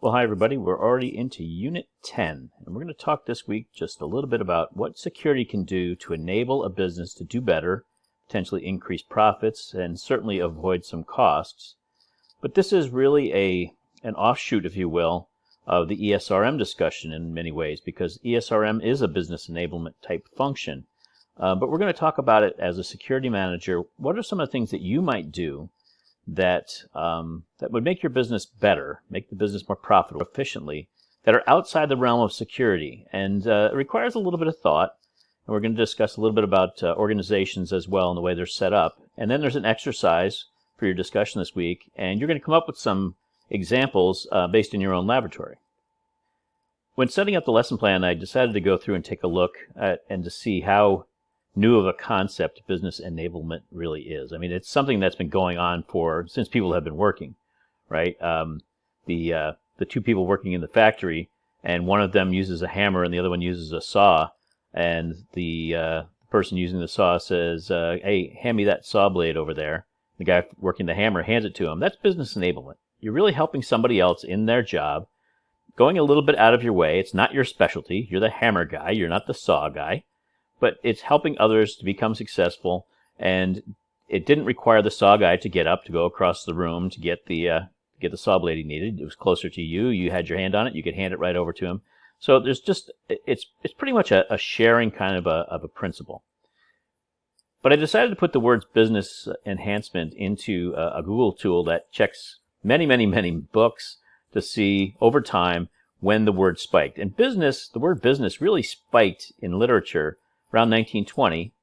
Well, hi everybody. We're already into Unit 10, and we're going to talk this week just a little bit about what security can do to enable a business to do better, potentially increase profits, and certainly avoid some costs. But this is really an offshoot, if you will, of the ESRM discussion in many ways, because ESRM is a business enablement type function. But we're going to talk about it as a security manager. What are some of the things that you might do that would make your business better, make the business more profitable efficiently, that are outside the realm of security? And it requires a little bit of thought. And we're going to discuss a little bit about organizations as well and the way they're set up. And then there's an exercise for your discussion this week, and you're going to come up with some examples based in your own laboratory. When setting up the lesson plan, I decided to go through and take a look at and to see how new of a concept business enablement really is. I mean, it's something that's been going on since people have been working, right? The two people working in the factory, and one of them uses a hammer and the other one uses a saw, and the person using the saw says, "Hey, hand me that saw blade over there." The guy working the hammer hands it to him. That's business enablement. You're really helping somebody else in their job, going a little bit out of your way. It's not your specialty. You're the hammer guy. You're not the saw guy. But it's helping others to become successful, and it didn't require the saw guy to get up, to go across the room to get the saw blade he needed. It was closer to you. You had your hand on it. You could hand it right over to him. So there's just it's pretty much a sharing kind of a principle. But I decided to put the words business enhancement into a Google tool that checks many books to see over time when the word spiked. And the word business really spiked in literature around 1920,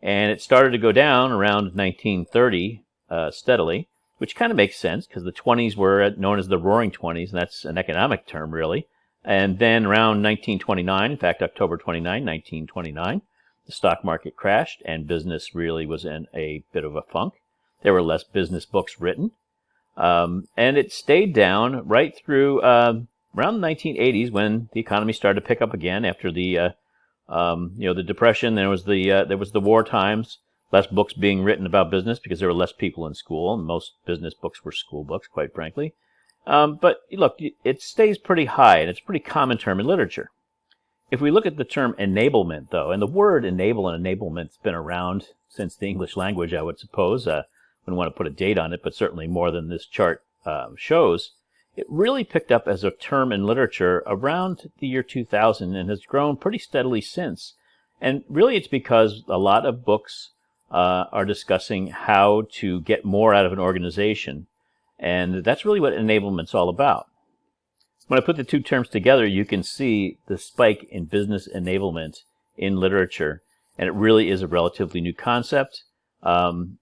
and it started to go down around 1930 steadily, which kind of makes sense because the 20s were known as the Roaring Twenties, and that's an economic term, really. And then around 1929, in fact, October 29, 1929, the stock market crashed, and business really was in a bit of a funk. There were less business books written, and it stayed down right through around the 1980s when the economy started to pick up again after the Depression. There was the war times, less books being written about business because there were less people in school, and most business books were school books, quite frankly. But look, it stays pretty high, and it's a pretty common term in literature. If we look at the term enablement, though, and the word enable and enablement's been around since the English language, I would suppose. Wouldn't want to put a date on it, but certainly more than this chart shows. It really picked up as a term in literature around the year 2000 and has grown pretty steadily since. And really it's because a lot of books are discussing how to get more out of an organization. And that's really what enablement's all about. When I put the two terms together, you can see the spike in business enablement in literature. And it really is a relatively new concept. And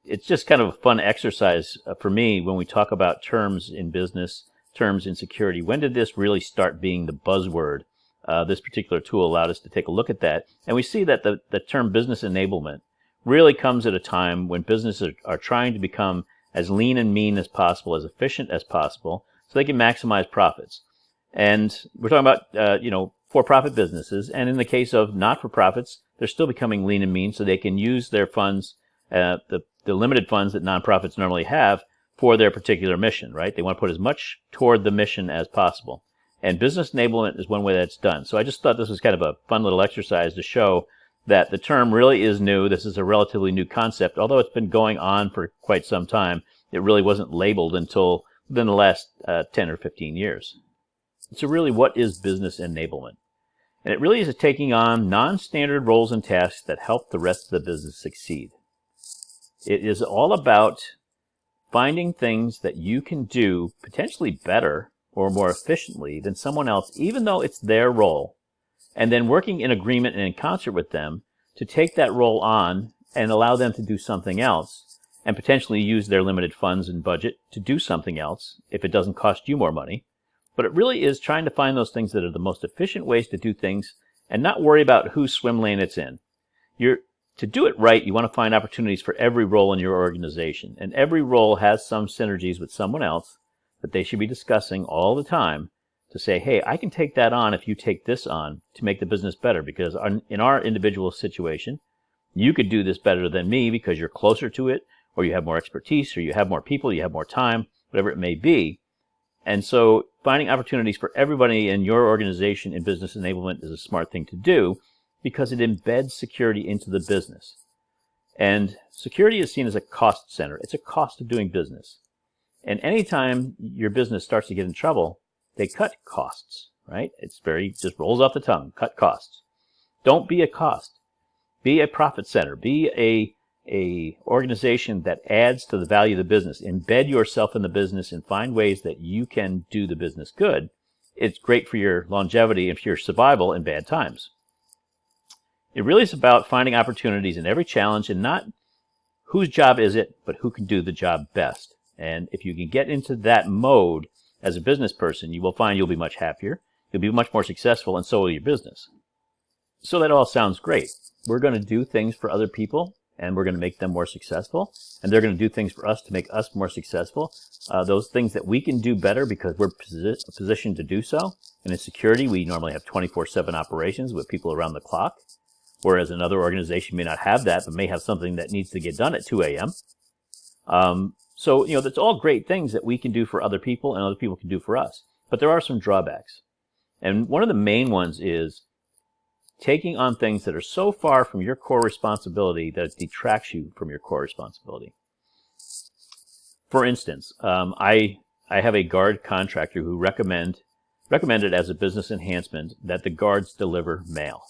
it's just kind of a fun exercise for me when we talk about terms in business, terms in security. When did this really start being the buzzword? This particular tool allowed us to take a look at that. And we see that the term business enablement really comes at a time when businesses are trying to become as lean and mean as possible, as efficient as possible, so they can maximize profits. And we're talking about, for-profit businesses. And in the case of not-for-profits, they're still becoming lean and mean so they can use their funds, the limited funds that nonprofits normally have, for their particular mission, right? They want to put as much toward the mission as possible. And business enablement is one way that's done. So I just thought this was kind of a fun little exercise to show that the term really is new. This is a relatively new concept. Although it's been going on for quite some time, it really wasn't labeled until within the last 10 or 15 years. So really, what is business enablement? And it really is taking on non-standard roles and tasks that help the rest of the business succeed. It is all about finding things that you can do potentially better or more efficiently than someone else, even though it's their role, and then working in agreement and in concert with them to take that role on and allow them to do something else, and potentially use their limited funds and budget to do something else if it doesn't cost you more money. But it really is trying to find those things that are the most efficient ways to do things and not worry about whose swim lane it's in. To do it right, you want to find opportunities for every role in your organization. And every role has some synergies with someone else that they should be discussing all the time to say, hey, I can take that on if you take this on to make the business better, because in our individual situation, you could do this better than me because you're closer to it, or you have more expertise, or you have more people, you have more time, whatever it may be. And so finding opportunities for everybody in your organization in business enablement is a smart thing to do because it embeds security into the business. And security is seen as a cost center. It's a cost of doing business. And anytime your business starts to get in trouble, they cut costs, right? Just rolls off the tongue, cut costs. Don't be a cost. Be a profit center. Be a organization that adds to the value of the business. Embed yourself in the business and find ways that you can do the business good. It's great for your longevity and for your survival in bad times. It really is about finding opportunities in every challenge and not whose job is it, but who can do the job best. And if you can get into that mode as a business person, you will find you'll be much happier, you'll be much more successful, and so will your business. So that all sounds great. We're going to do things for other people, and we're going to make them more successful, and they're going to do things for us to make us more successful. Those things that we can do better because we're positioned to do so. And in security, we normally have 24/7 operations with people around the clock, whereas another organization may not have that, but may have something that needs to get done at 2 a.m. So, that's all great things that we can do for other people and other people can do for us. But there are some drawbacks. And one of the main ones is taking on things that are so far from your core responsibility that it detracts you from your core responsibility. For instance, I have a guard contractor who recommended as a business enhancement that the guards deliver mail.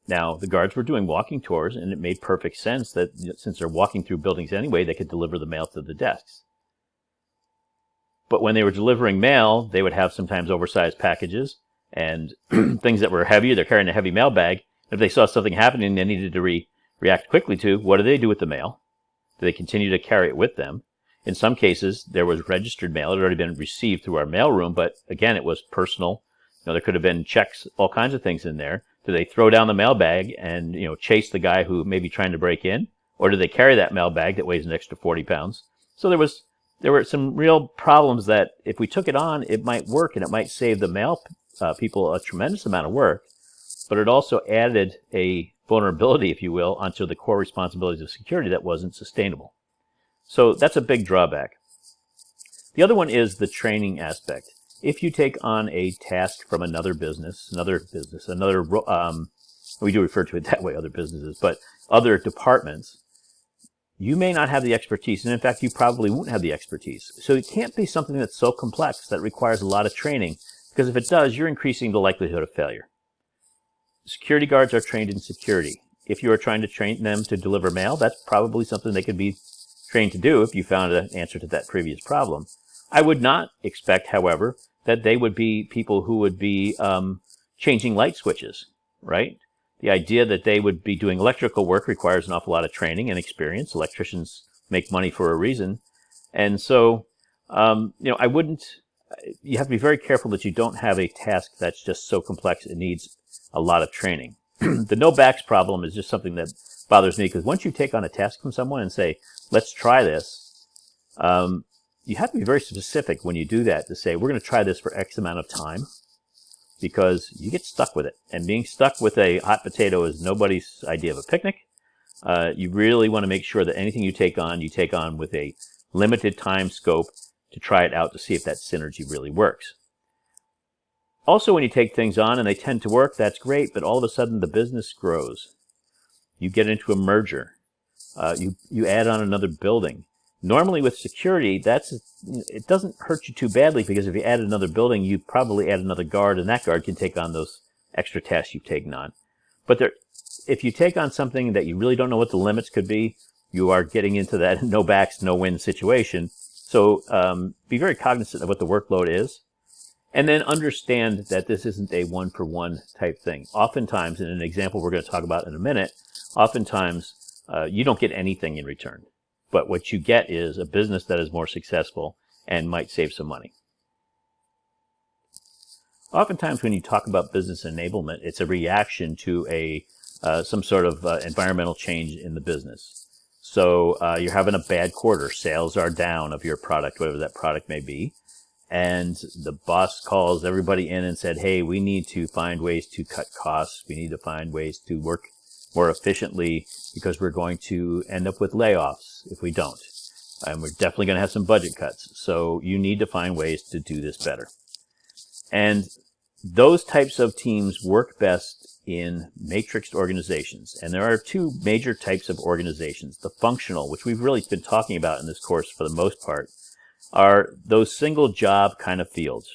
Now, the guards were doing walking tours, and it made perfect sense that since they're walking through buildings anyway, they could deliver the mail to the desks. But when they were delivering mail, they would have sometimes oversized packages and things that were heavier. They're carrying a heavy mail bag. If they saw something happening they needed to react quickly to, what do they do with the mail? Do they continue to carry it with them? In some cases, there was registered mail. It had already been received through our mail room, but again, it was personal. There could have been checks, all kinds of things in there. Do they throw down the mailbag and chase the guy who may be trying to break in, or do they carry that mailbag that weighs an extra 40 pounds? So there were some real problems that if we took it on, it might work and it might save the mail people a tremendous amount of work, but it also added a vulnerability, if you will, onto the core responsibilities of security that wasn't sustainable. So that's a big drawback. The other one is the training aspect. If you take on a task from another business, we do refer to it that way, other businesses, but other departments, you may not have the expertise, and in fact, you probably won't have the expertise. So it can't be something that's so complex that requires a lot of training, because if it does, you're increasing the likelihood of failure. Security guards are trained in security. If you are trying to train them to deliver mail, that's probably something they could be trained to do if you found an answer to that previous problem. I would not expect, however, that they would be people who would be changing light switches, right? The idea that they would be doing electrical work requires an awful lot of training and experience. Electricians make money for a reason. And so, I wouldn't, you have to be very careful that you don't have a task that's just so complex it needs a lot of training. The no backs problem is just something that bothers me, because once you take on a task from someone and say, let's try this, you have to be very specific when you do that to say, we're going to try this for X amount of time, because you get stuck with it. And being stuck with a hot potato is nobody's idea of a picnic. You really want to make sure that anything you take on with a limited time scope to try it out to see if that synergy really works. Also, when you take things on and they tend to work, that's great, but all of a sudden the business grows. You get into a merger. You add on another building. Normally with security, it doesn't hurt you too badly, because if you add another building, you probably add another guard, and that guard can take on those extra tasks you've taken on. But if you take on something that you really don't know what the limits could be, you are getting into that no backs, no win situation. So be very cognizant of what the workload is, and then understand that this isn't a one-for-one type thing. Oftentimes, in an example we're going to talk about in a minute, oftentimes you don't get anything in return. But what you get is a business that is more successful and might save some money. Oftentimes when you talk about business enablement, it's a reaction to some sort of environmental change in the business. So you're having a bad quarter. Sales are down of your product, whatever that product may be. And the boss calls everybody in and said, hey, we need to find ways to cut costs. We need to find ways to work more efficiently, because we're going to end up with layoffs if we don't. And we're definitely going to have some budget cuts. So you need to find ways to do this better. And those types of teams work best in matrixed organizations. And there are two major types of organizations. The functional, which we've really been talking about in this course for the most part, are those single job kind of fields.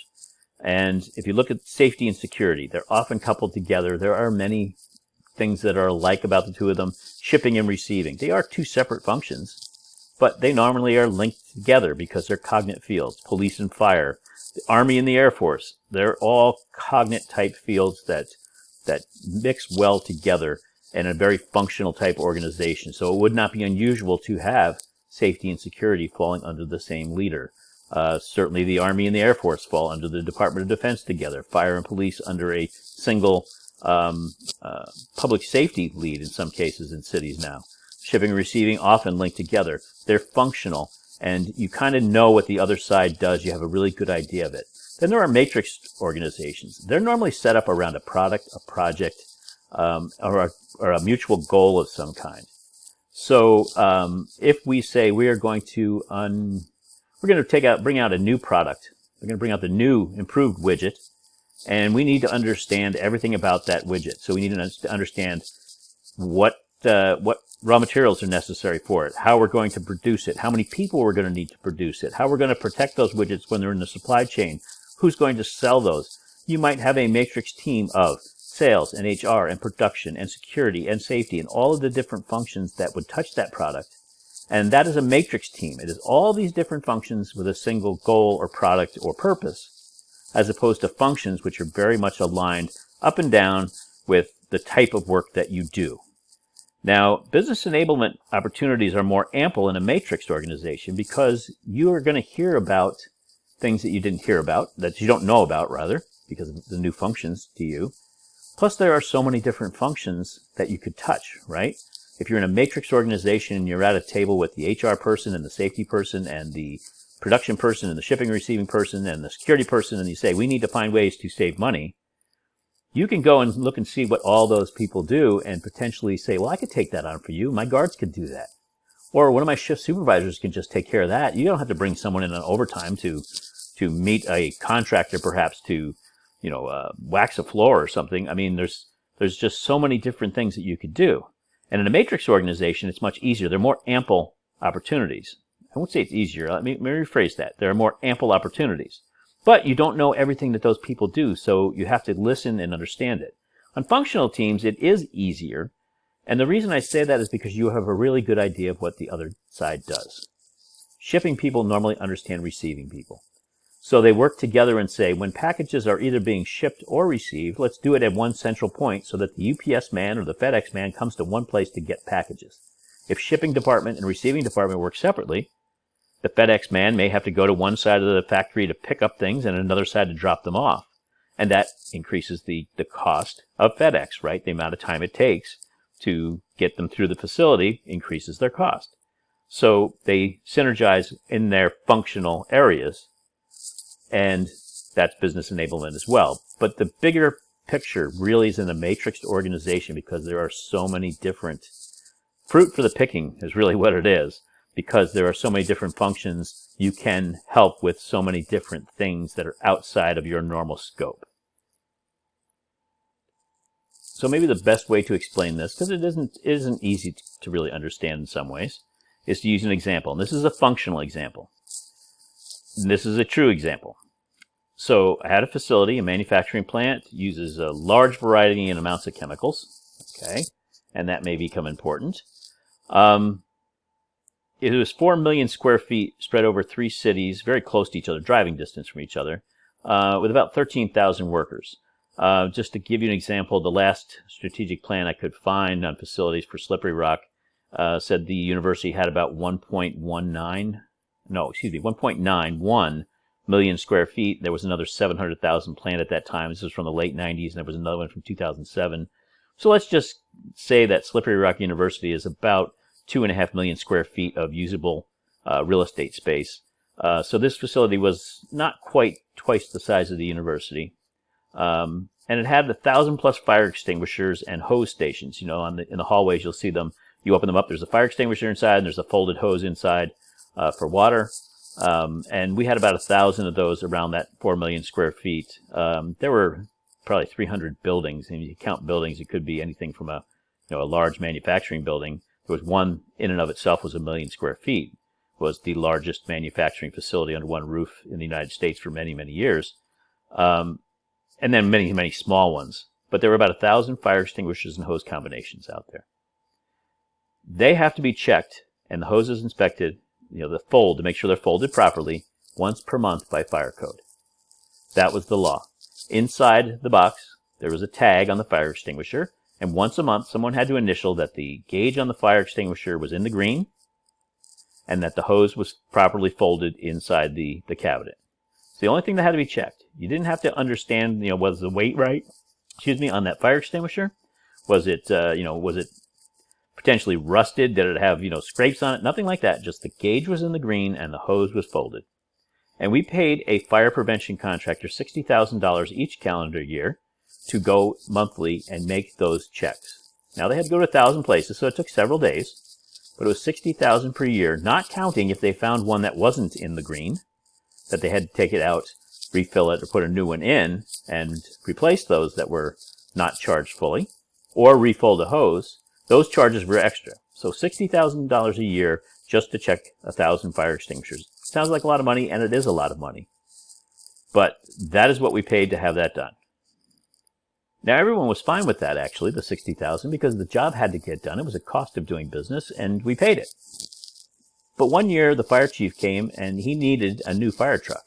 And if you look at safety and security, they're often coupled together. There are many things that are alike about the two of them. Shipping and receiving, they are two separate functions, but they normally are linked together because they're cognate fields. Police and fire, the Army and the Air Force, they're all cognate type fields that mix well together in a very functional type organization. So it would not be unusual to have safety and security falling under the same leader. Certainly the Army and the Air Force fall under the Department of Defense together. Fire and police under a single public safety lead in some cases in cities now. Shipping and receiving often linked together. They're functional, and you kind of know what the other side does. You have a really good idea of it. Then there are matrix organizations. They're normally set up around a product, a project, or a mutual goal of some kind. So if we say we are going to bring out a new product, we're going to bring out the new improved widget, and we need to understand everything about that widget. So we need to understand what raw materials are necessary for it, how we're going to produce it, how many people we're going to need to produce it, how we're going to protect those widgets when they're in the supply chain, who's going to sell those. You might have a matrix team of sales and HR and production and security and safety and all of the different functions that would touch that product. And that is a matrix team. It is all these different functions with a single goal or product or purpose, as opposed to functions which are very much aligned up and down with the type of work that you do. Now, business enablement opportunities are more ample in a matrixed organization because you are going to hear about things that you didn't hear about, that you don't know about, rather, because of the new functions to you. Plus, there are so many different functions that you could touch, right? If you're in a matrix organization and you're at a table with the HR person and the safety person and the production person and the shipping and receiving person and the security person, and you say, we need to find ways to save money, you can go and look and see what all those people do and potentially say, well, I could take that on for you. My guards could do that. Or one of my shift supervisors can just take care of that. You don't have to bring someone in on overtime to meet a contractor, perhaps to, wax a floor or something. I mean, there's just so many different things that you could do. And in a matrix organization, it's much easier. There are more ample opportunities. I won't say it's easier. Let me rephrase that. There are more ample opportunities. But you don't know everything that those people do, so you have to listen and understand it. On functional teams, it is easier. And the reason I say that is because you have a really good idea of what the other side does. Shipping people normally understand receiving people. So they work together and say, when packages are either being shipped or received, let's do it at one central point so that the UPS man or the FedEx man comes to one place to get packages. If shipping department and receiving department work separately, the FedEx man may have to go to one side of the factory to pick up things and another side to drop them off. And that increases the cost of FedEx, right? The amount of time it takes to get them through the facility increases their cost. So they synergize in their functional areas, and that's business enablement as well. But the bigger picture really is in a matrixed organization because there are so many different fruit for the picking is really what it is, because there are so many different functions. You can help with so many different things that are outside of your normal scope. So maybe the best way to explain this, because it isn't easy to really understand in some ways, is to use an example. And this is a functional example. And this is a true example. So I had a facility, a manufacturing plant, uses a large variety and amounts of chemicals, okay, and that may become important. It was 4 million square feet spread over 3 cities, very close to each other, driving distance from each other, with about 13,000 workers. Just to give you an example, the last strategic plan I could find on facilities for Slippery Rock said the university had about 1.91 million square feet. There was another 700,000 planned at that time. This was from the late 90s, and there was another one from 2007. So let's just say that Slippery Rock University is about 2.5 million square feet of usable real estate space. So this facility was not quite twice the size of the university. And it had 1,000+ fire extinguishers and hose stations. In the hallways, you'll see them. You open them up, there's a fire extinguisher inside, and there's a folded hose inside. for water. And we had about 1,000 of those around that 4 million square feet. There were probably 300 buildings, and if you count buildings, it could be anything from a large manufacturing building. There was one in and of itself was 1 million square feet, was the largest manufacturing facility under one roof in the United States for many, many years. And then many, many small ones. But there were about 1,000 fire extinguishers and hose combinations out there. They have to be checked, and the hoses inspected, the fold, to make sure they're folded properly, once per month by fire code. That was the law. Inside the box, there was a tag on the fire extinguisher, and once a month, someone had to initial that the gauge on the fire extinguisher was in the green, and that the hose was properly folded inside the cabinet. It's the only thing that had to be checked. You didn't have to understand, was the weight right, on that fire extinguisher? Was it, was it potentially rusted? Did it have, scrapes on it? Nothing like that. Just the gauge was in the green and the hose was folded. And we paid a fire prevention contractor $60,000 each calendar year to go monthly and make those checks. Now they had to go to 1,000 places, so it took several days, but it was $60,000 per year, not counting if they found one that wasn't in the green, that they had to take it out, refill it, or put a new one in and replace those that were not charged fully, or refold a hose. Those charges were extra. So $60,000 a year just to check 1,000 fire extinguishers. Sounds like a lot of money, and it is a lot of money. But that is what we paid to have that done. Now everyone was fine with that, actually, the $60,000, because the job had to get done. It was a cost of doing business, and we paid it. But one year the fire chief came and he needed a new fire truck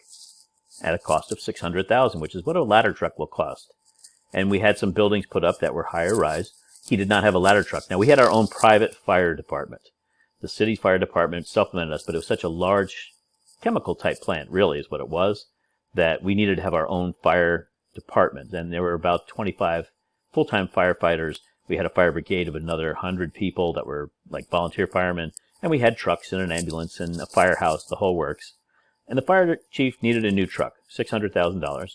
at a cost of $600,000, which is what a ladder truck will cost. And we had some buildings put up that were higher rise. He did not have a ladder truck. Now we had our own private fire department. The city's fire department supplemented us, but it was such a large chemical type plant, really is what it was, that we needed to have our own fire department. And there were about 25 full-time firefighters. We had a fire brigade of another 100 people that were like volunteer firemen. And we had trucks and an ambulance and a firehouse, the whole works. And the fire chief needed a new truck, $600,000.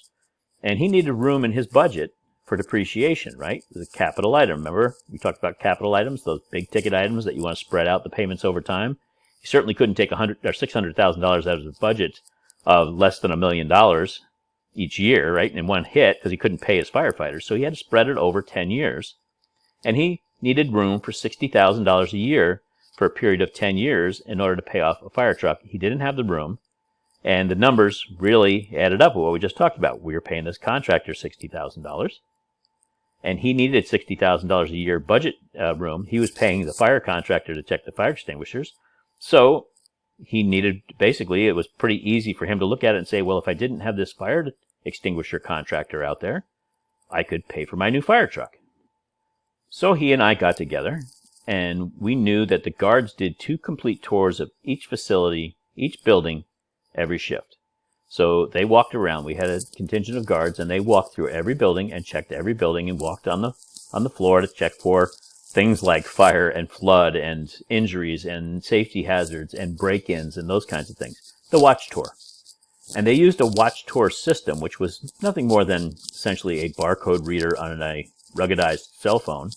And he needed room in his budget for depreciation, right? It was a capital item. Remember, we talked about capital items, those big ticket items that you want to spread out the payments over time. He certainly couldn't take $600,000 out of his budget of less than $1 million each year, right, in one hit, because he couldn't pay his firefighters. So he had to spread it over 10 years. And he needed room for $60,000 a year for a period of 10 years in order to pay off a fire truck. He didn't have the room. And the numbers really added up with what we just talked about. We were paying this contractor $60,000. And he needed $60,000 a year budget room. He was paying the fire contractor to check the fire extinguishers. So he needed, basically, it was pretty easy for him to look at it and say, well, if I didn't have this fire extinguisher contractor out there, I could pay for my new fire truck. So he and I got together, and we knew that the guards did 2 complete tours of each facility, each building, every shift. So they walked around. We had a contingent of guards, and they walked through every building and checked every building and walked on the floor to check for things like fire and flood and injuries and safety hazards and break-ins and those kinds of things. The watch tour. And they used a watch tour system, which was nothing more than essentially a barcode reader on a ruggedized cell phone.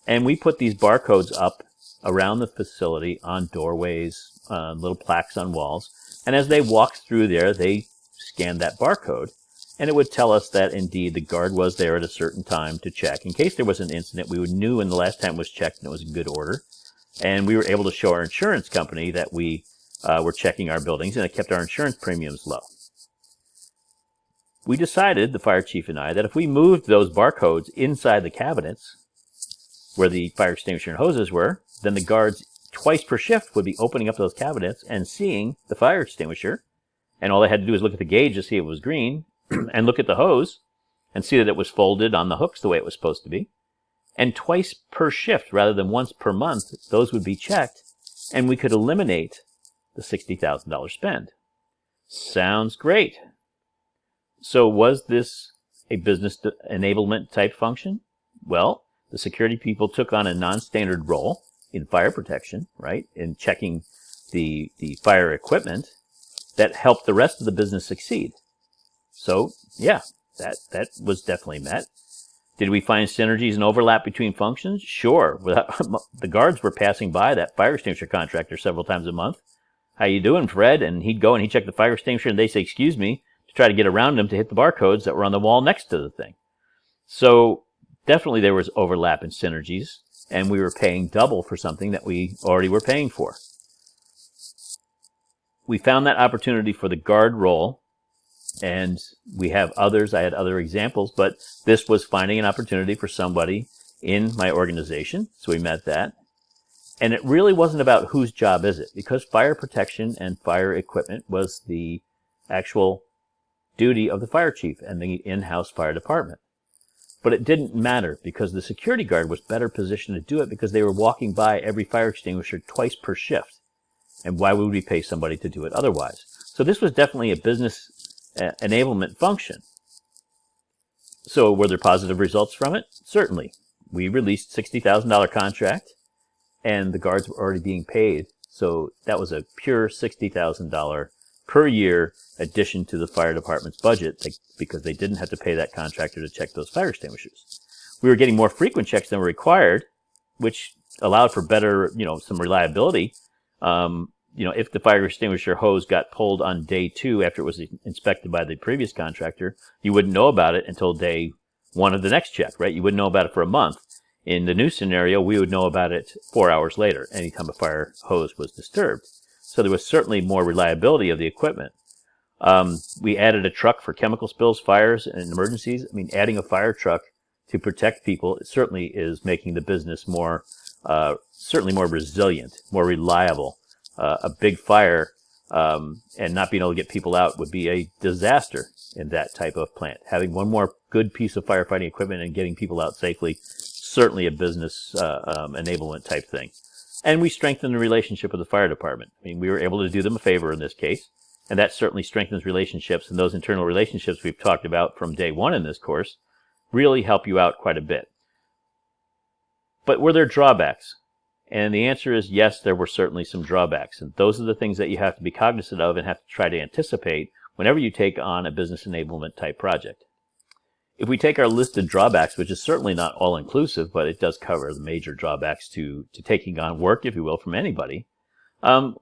And we put these barcodes up around the facility on doorways, little plaques on walls. And as they walked through there, they scanned that barcode. And it would tell us that, indeed, the guard was there at a certain time to check. In case there was an incident, we knew when the last time was checked and it was in good order. And we were able to show our insurance company that we were checking our buildings, and it kept our insurance premiums low. We decided, the fire chief and I, that if we moved those barcodes inside the cabinets where the fire extinguisher and hoses were, then the guards twice per shift would be opening up those cabinets and seeing the fire extinguisher. And all they had to do was look at the gauge to see it was green and look at the hose and see that it was folded on the hooks the way it was supposed to be. And twice per shift rather than once per month, those would be checked, and we could eliminate the $60,000 spend. Sounds great. So was this a business enablement type function? Well, the security people took on a non-standard role in fire protection, right, in checking the fire equipment that helped the rest of the business succeed. So, yeah, that was definitely met. Did we find synergies and overlap between functions? Sure. The guards were passing by that fire extinguisher contractor several times a month. how you doing, Fred? And he'd go and he'd check the fire extinguisher, and they'd say, excuse me, to try to get around him to hit the barcodes that were on the wall next to the thing. So definitely there was overlap and synergies, and we were paying double for something that we already were paying for. We found that opportunity for the guard role, and we have others. I had other examples, but this was finding an opportunity for somebody in my organization, so we met that. And it really wasn't about whose job is it, because fire protection and fire equipment was the actual duty of the fire chief and the in-house fire department. But it didn't matter, because the security guard was better positioned to do it because they were walking by every fire extinguisher twice per shift. And why would we pay somebody to do it otherwise? So this was definitely a business enablement function. So were there positive results from it? Certainly. We released a $60,000 contract, and the guards were already being paid. So that was a pure $60,000 per year addition to the fire department's budget, because they didn't have to pay that contractor to check those fire extinguishers. We were getting more frequent checks than were required, which allowed for better, some reliability. If the fire extinguisher hose got pulled on day 2 after it was inspected by the previous contractor, you wouldn't know about it until day 1 of the next check, right? You wouldn't know about it for a month. In the new scenario, we would know about it 4 hours later, anytime a fire hose was disturbed. So there was certainly more reliability of the equipment. We added a truck for chemical spills, fires, and emergencies. I mean, adding a fire truck to protect people certainly is making the business certainly more resilient, more reliable. A big fire and not being able to get people out would be a disaster in that type of plant. Having one more good piece of firefighting equipment and getting people out safely, certainly a business enablement type thing. And we strengthened the relationship with the fire department. I mean, we were able to do them a favor in this case, and that certainly strengthens relationships, and those internal relationships we've talked about from day 1 in this course really help you out quite a bit. But were there drawbacks? And the answer is yes, there were certainly some drawbacks. And those are the things that you have to be cognizant of and have to try to anticipate whenever you take on a business enablement type project. If we take our listed drawbacks, which is certainly not all-inclusive, but it does cover the major drawbacks to taking on work, if you will, from anybody,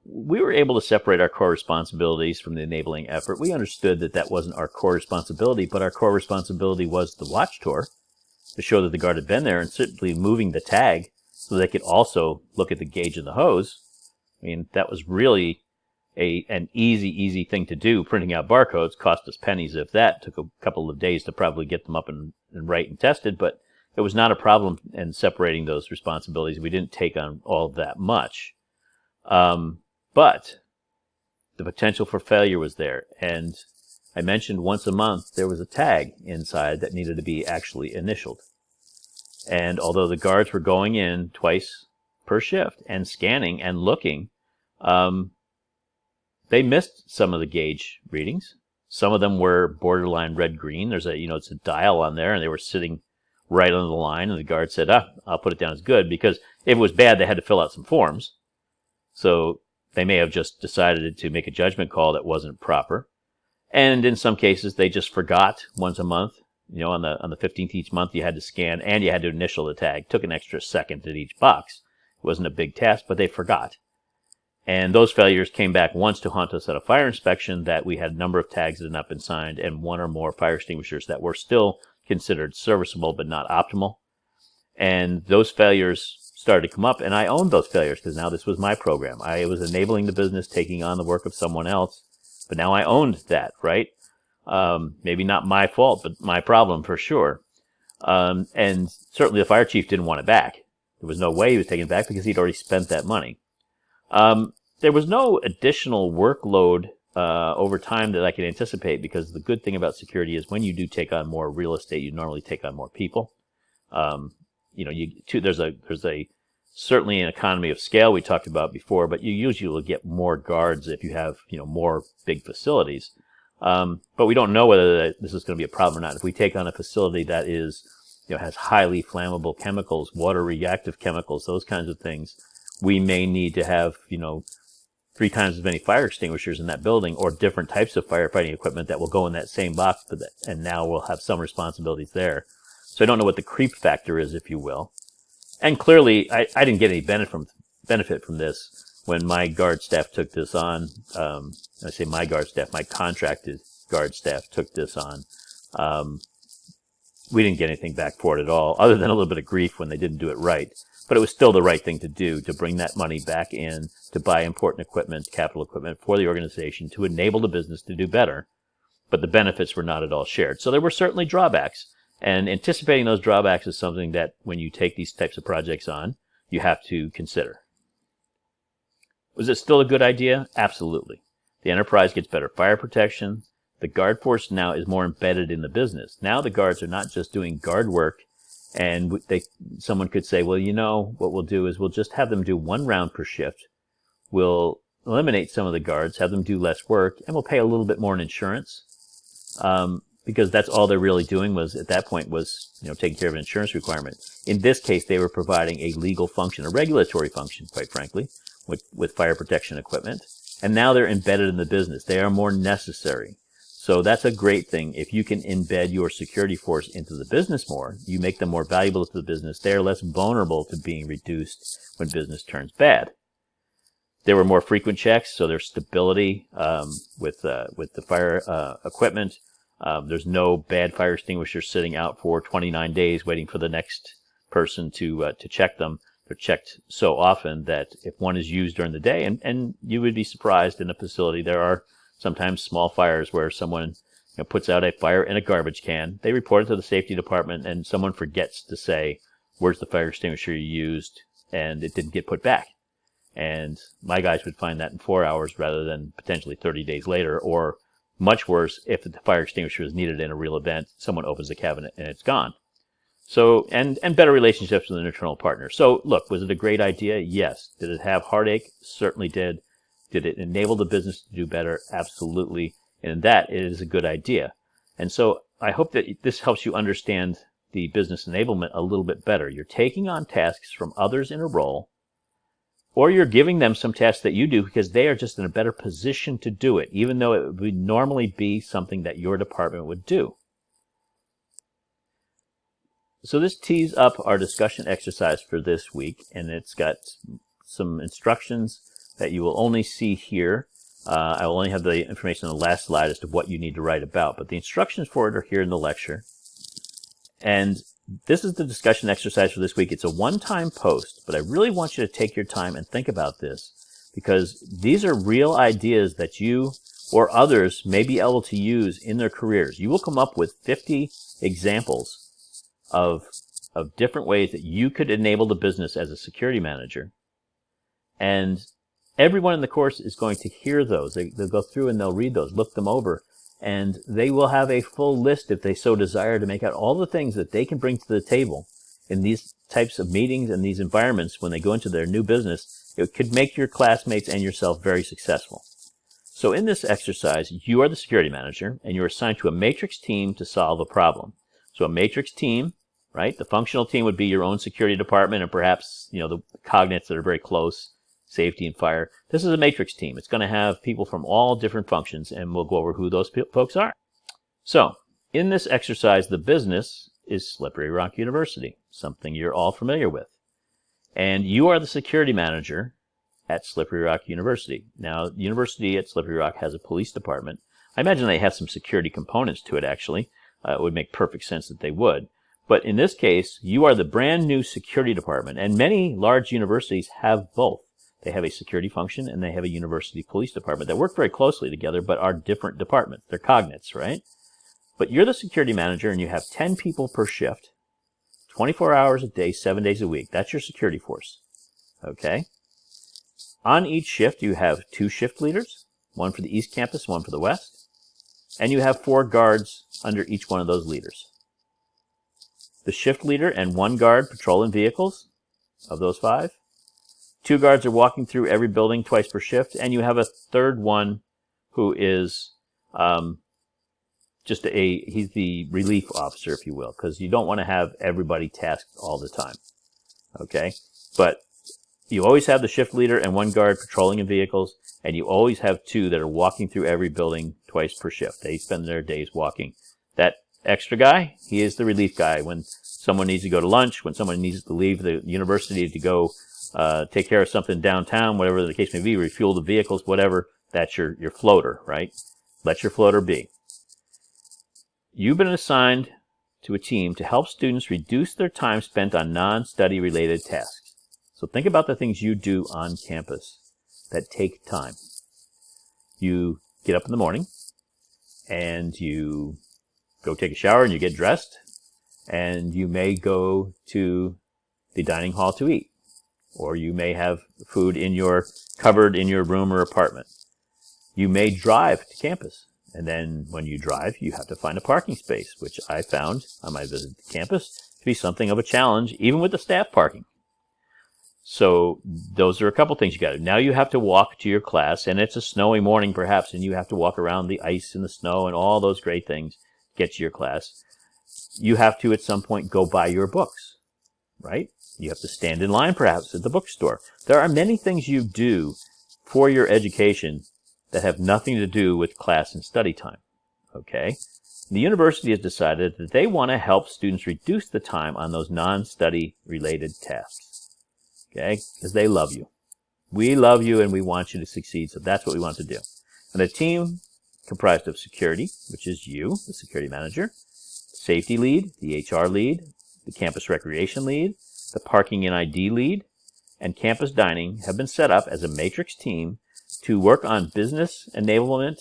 we were able to separate our core responsibilities from the enabling effort. We understood that that wasn't our core responsibility, but our core responsibility was the watch tour, to show that the guard had been there, and simply moving the tag so they could also look at the gauge of the hose. I mean, that was really an easy thing to do. Printing out barcodes cost us pennies if that. Took a couple of days to probably get them up and right and tested, but it was not a problem in separating those responsibilities. We didn't take on all that much. But the potential for failure was there. And I mentioned once a month there was a tag inside that needed to be actually initialed. And although the guards were going in twice per shift and scanning and looking, they missed some of the gauge readings. Some of them were borderline red-green. There's it's a dial on there, and they were sitting right on the line, and the guard said, I'll put it down as good, because if it was bad, they had to fill out some forms. So they may have just decided to make a judgment call that wasn't proper. And in some cases, they just forgot once a month. On the 15th each month, you had to scan and you had to initial the tag. Took an extra second at each box. It wasn't a big task, but they forgot. And those failures came back once to haunt us at a fire inspection, that we had a number of tags that had not been signed and 1 or more fire extinguishers that were still considered serviceable but not optimal. And those failures started to come up, and I owned those failures because now this was my program. I was enabling the business, taking on the work of someone else, but now I owned that, right? Maybe not my fault, but my problem for sure. And certainly the fire chief didn't want it back. There was no way he was taking it back because he'd already spent that money. There was no additional workload over time that I could anticipate, because the good thing about security is when you do take on more real estate, you normally take on more people. There's a certainly an economy of scale we talked about before, but you usually will get more guards if you have more big facilities. But we don't know whether this is going to be a problem or not. If we take on a facility that is, has highly flammable chemicals, water reactive chemicals, those kinds of things, we may need to have, 3 times as many fire extinguishers in that building, or different types of firefighting equipment that will go in that same box, and now we'll have some responsibilities there. So I don't know what the creep factor is, if you will. And clearly, I didn't get any benefit from this, when my guard staff took this on, I say my guard staff, my contracted guard staff took this on, we didn't get anything back for it at all, other than a little bit of grief when they didn't do it right. But it was still the right thing to do, to bring that money back in, to buy important equipment, capital equipment for the organization, to enable the business to do better. But the benefits were not at all shared. So there were certainly drawbacks. And anticipating those drawbacks is something that when you take these types of projects on, you have to consider. Was it still a good idea? Absolutely. The enterprise gets better fire protection. The guard force now is more embedded in the business. Now the guards are not just doing guard work, and someone could say, well, you know, what we'll do is we'll just have them do 1 round per shift. We'll eliminate some of the guards, have them do less work, and we'll pay a little bit more in insurance. Because that's all they're really doing was, at that point, was, you know, taking care of an insurance requirement. In this case, they were providing a legal function, a regulatory function, quite frankly, with fire protection equipment. And now they're embedded in the business. They are more necessary. So that's a great thing. If you can embed your security force into the business more, you make them more valuable to the business. They're less vulnerable to being reduced when business turns bad. There were more frequent checks, so there's stability with the fire equipment. There's no bad fire extinguisher sitting out for 29 days waiting for the next person to check them. They're checked so often that if one is used during the day, and you would be surprised in a facility, there are sometimes small fires where someone puts out a fire in a garbage can. They report it to the safety department, and someone forgets to say, where's the fire extinguisher you used? And it didn't get put back. And my guys would find that in 4 hours rather than potentially 30 days later, or much worse, if the fire extinguisher is needed in a real event, someone opens the cabinet and it's gone. So, and better relationships with an internal partner. So, look, was it a great idea? Yes. Did it have heartache? Certainly did. Did it enable the business to do better? Absolutely. And in that, it is a good idea. And so, I hope that this helps you understand the business enablement a little bit better. You're taking on tasks from others in a role, or you're giving them some tasks that you do because they are just in a better position to do it, even though it would normally be something that your department would do. So this tees up our discussion exercise for this week, and it's got some instructions that you will only see here. I will only have the information on the last slide as to what you need to write about, but the instructions for it are here in the lecture. And this is the discussion exercise for this week. It's a one-time post, but I really want you to take your time and think about this, because these are real ideas that you or others may be able to use in their careers. You will come up with 50 examples of different ways that you could enable the business as a security manager. And everyone in the course is going to hear those. They'll go through and they'll read those, look them over, and they will have a full list, if they so desire, to make out all the things that they can bring to the table in these types of meetings and these environments when they go into their new business. It could make your classmates and yourself very successful. So in this exercise, you are the security manager, and you're assigned to a matrix team to solve a problem. So a matrix team, right? The functional team would be your own security department, and perhaps, the cognates that are very close, safety and fire. This is a matrix team. It's going to have people from all different functions, and we'll go over who those folks are. So in this exercise, the business is Slippery Rock University, something you're all familiar with. And you are the security manager at Slippery Rock University. Now, the university at Slippery Rock has a police department. I imagine they have some security components to it, actually. It would make perfect sense that they would. But in this case, you are the brand new security department, and many large universities have both. They have a security function and they have a university police department that work very closely together but are different departments. They're cognates, right? But you're the security manager and you have 10 people per shift, 24 hours a day, 7 days a week. That's your security force. Okay? On each shift, you have 2 shift leaders, one for the East Campus, one for the West, and you have 4 guards under each one of those leaders. The shift leader and 1 guard patrol in vehicles of those 5. 2 guards are walking through every building twice per shift, and you have a third one who is he's the relief officer, if you will, because you don't want to have everybody tasked all the time. Okay? But you always have the shift leader and 1 guard patrolling in vehicles, and you always have 2 that are walking through every building twice per shift. They spend their days walking. That extra guy, he is the relief guy. When someone needs to go to lunch, when someone needs to leave the university to go take care of something downtown, whatever the case may be, refuel the vehicles, whatever. That's your floater, right? Let your floater be. You've been assigned to a team to help students reduce their time spent on non-study related tasks. So think about the things you do on campus that take time. You get up in the morning and you go take a shower and you get dressed, and you may go to the dining hall to eat, or you may have food in your cupboard in your room or apartment. You may drive to campus, and then when you drive, you have to find a parking space, which I found on my visit to campus to be something of a challenge, even with the staff parking. So those are a couple things you got to do. Now you have to walk to your class, and it's a snowy morning perhaps, and you have to walk around the ice and the snow and all those great things to get to your class. You have to at some point go buy your books, right? You have to stand in line perhaps at the bookstore. There are many things you do for your education that have nothing to do with class and study time, okay? The university has decided that they want to help students reduce the time on those non-study related tasks, okay? Because they love you. We love you and we want you to succeed, so that's what we want to do. And a team comprised of security, which is you, the security manager, safety lead, the HR lead, the campus recreation lead, the parking and ID lead, and campus dining have been set up as a matrix team to work on business enablement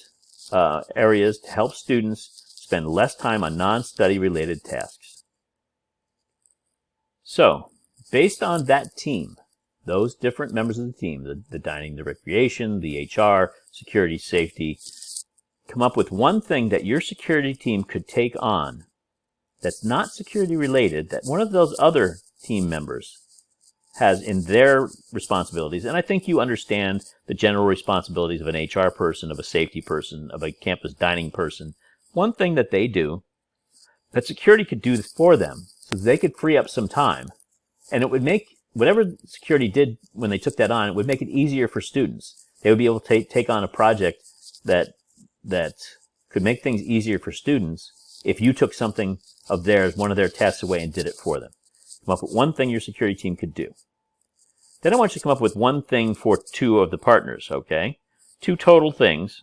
areas to help students spend less time on non-study related tasks. So, based on that team, those different members of the team, the dining, the recreation, the HR, security, safety, come up with one thing that your security team could take on that's not security related, that one of those other team members has in their responsibilities. And I think you understand the general responsibilities of an HR person, of a safety person, of a campus dining person. One thing that they do that security could do for them, so they could free up some time, and it would make whatever security did when they took that on, it would make it easier for students. They would be able to take on a project that could make things easier for students if you took something of theirs, one of their tasks away, and did it for them. Come up with one thing your security team could do. Then I want you to come up with one thing for two of the partners, okay? Two total things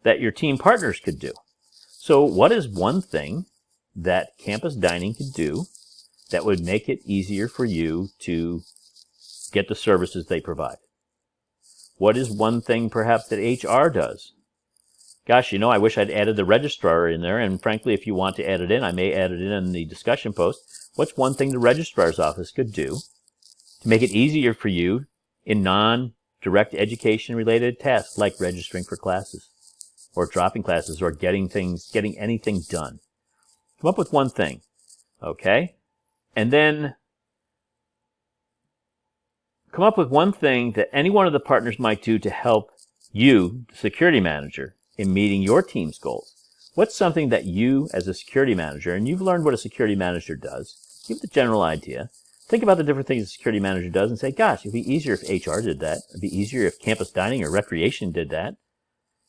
that your team partners could do. So what is one thing that campus dining could do that would make it easier for you to get the services they provide? What is one thing perhaps that HR does? Gosh, I wish I'd added the registrar in there, and frankly, if you want to add it in, I may add it in the discussion post. What's one thing the registrar's office could do to make it easier for you in non-direct education-related tasks like registering for classes or dropping classes or getting anything done? Come up with one thing, okay? And then come up with one thing that any one of the partners might do to help you, the security manager, in meeting your team's goals. What's something that you, as a security manager, and you've learned what a security manager does, give the general idea. Think about the different things a security manager does and say, gosh, it'd be easier if HR did that. It'd be easier if campus dining or recreation did that.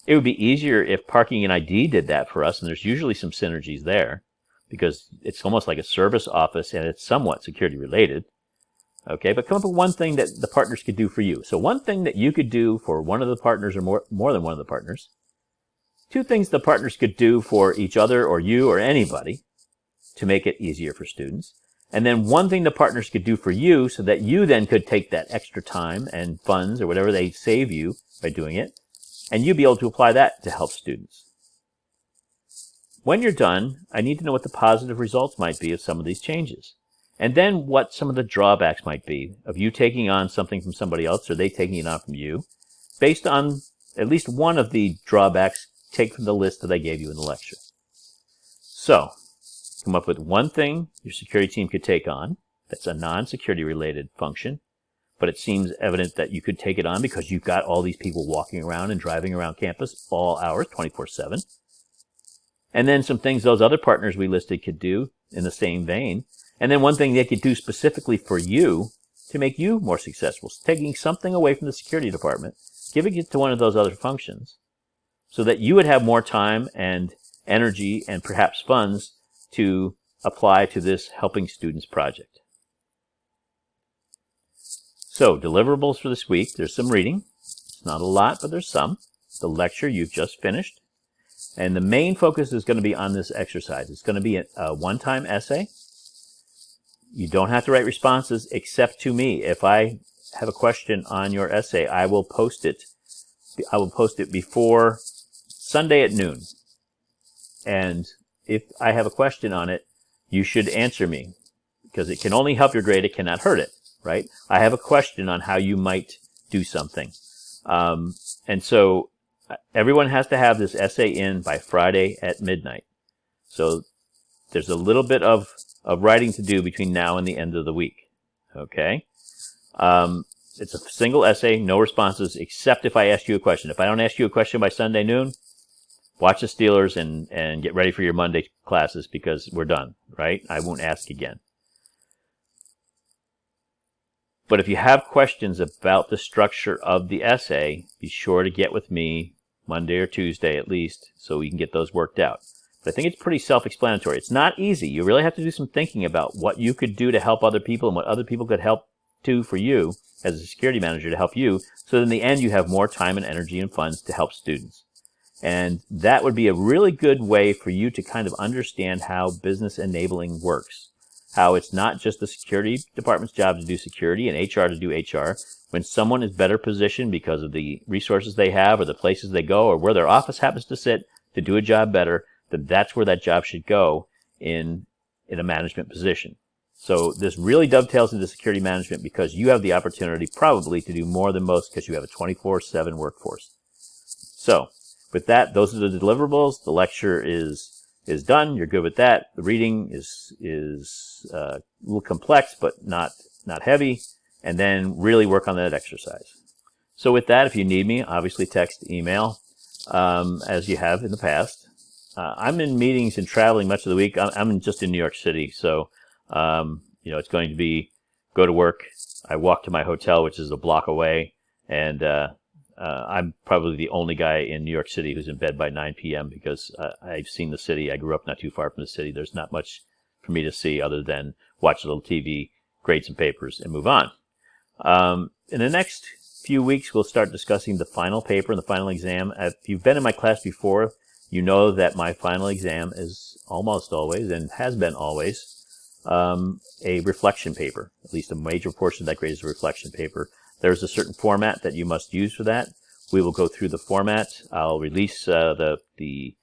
It would be easier if parking and ID did that for us, and there's usually some synergies there because it's almost like a service office and it's somewhat security related. Okay, but come up with one thing that the partners could do for you. So one thing that you could do for one of the partners or more than one of the partners. Two things the partners could do for each other or you or anybody to make it easier for students. And then one thing the partners could do for you so that you then could take that extra time and funds or whatever they save you by doing it, and you'd be able to apply that to help students. When you're done, I need to know what the positive results might be of some of these changes. And then what some of the drawbacks might be of you taking on something from somebody else or they taking it on from you. Based on at least one of the drawbacks, take from the list that I gave you in the lecture. So, come up with one thing your security team could take on that's a non-security related function, but it seems evident that you could take it on because you've got all these people walking around and driving around campus all hours, 24/7. And then some things those other partners we listed could do in the same vein. And then one thing they could do specifically for you to make you more successful, taking something away from the security department, giving it to one of those other functions, so that you would have more time and energy and perhaps funds to apply to this helping students project. So deliverables for this week, there's some reading. It's not a lot, but there's some. The lecture you've just finished. And the main focus is going to be on this exercise. It's going to be a one-time essay. You don't have to write responses except to me. If I have a question on your essay, I will post it. I will post it before Sunday at noon. And if I have a question on it, you should answer me, because it can only help your grade. It cannot hurt it, right? I have a question on how you might do something. And so everyone has to have this essay in by Friday at midnight. So there's a little bit of writing to do between now and the end of the week. Okay? It's a single essay, no responses, except if I ask you a question. If I don't ask you a question by Sunday noon, watch the Steelers and get ready for your Monday classes, because we're done, right? I won't ask again. But if you have questions about the structure of the essay, be sure to get with me Monday or Tuesday at least, so we can get those worked out. But I think it's pretty self-explanatory. It's not easy. You really have to do some thinking about what you could do to help other people and what other people could help do for you as a security manager to help you, so that in the end you have more time and energy and funds to help students. And that would be a really good way for you to kind of understand how business enabling works. How it's not just the security department's job to do security and HR to do HR. When someone is better positioned because of the resources they have or the places they go or where their office happens to sit to do a job better, then that's where that job should go in a management position. So this really dovetails into security management, because you have the opportunity probably to do more than most, because you have a 24/7 workforce. So with that, those are the deliverables. The lecture is done. You're good with that. The reading is a little complex, but not heavy. And then really work on that exercise. So with that, if you need me, obviously text, email, as you have in the past. I'm in meetings and traveling much of the week. I'm just in New York City, so it's going to be go to work. I walk to my hotel, which is a block away, and I'm probably the only guy in New York City who's in bed by 9 p.m. because I've seen the city. I grew up not too far from the city. There's not much for me to see other than watch a little TV, grade some papers, and move on. In the next few weeks, we'll start discussing the final paper and the final exam. If you've been in my class before, you know that my final exam is almost always, and has been always, a reflection paper. At least a major portion of that grade is a reflection paper. There's a certain format that you must use for that. We will go through the format. I'll release the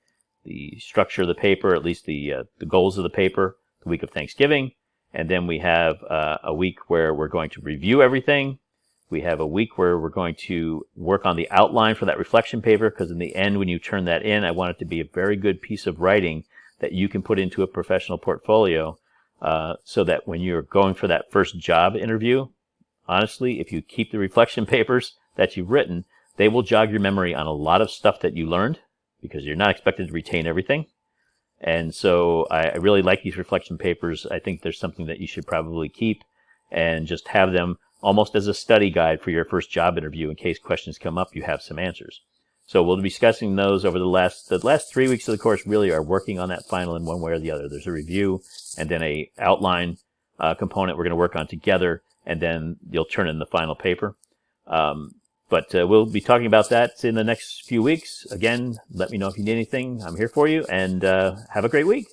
structure of the paper, at least the goals of the paper, the week of Thanksgiving. And then we have a week where we're going to review everything. We have a week where we're going to work on the outline for that reflection paper, because in the end, when you turn that in, I want it to be a very good piece of writing that you can put into a professional portfolio, so that when you're going for that first job interview, honestly, if you keep the reflection papers that you've written, they will jog your memory on a lot of stuff that you learned, because you're not expected to retain everything. And so I really like these reflection papers. I think there's something that you should probably keep and just have them almost as a study guide for your first job interview. In case questions come up, you have some answers. So we'll be discussing those over the last 3 weeks of the course. Really are working on that final in one way or the other. There's a review and then a outline component we're going to work on together, and then you'll turn in the final paper. But we'll be talking about that in the next few weeks. Again, let me know if you need anything. I'm here for you, and have a great week.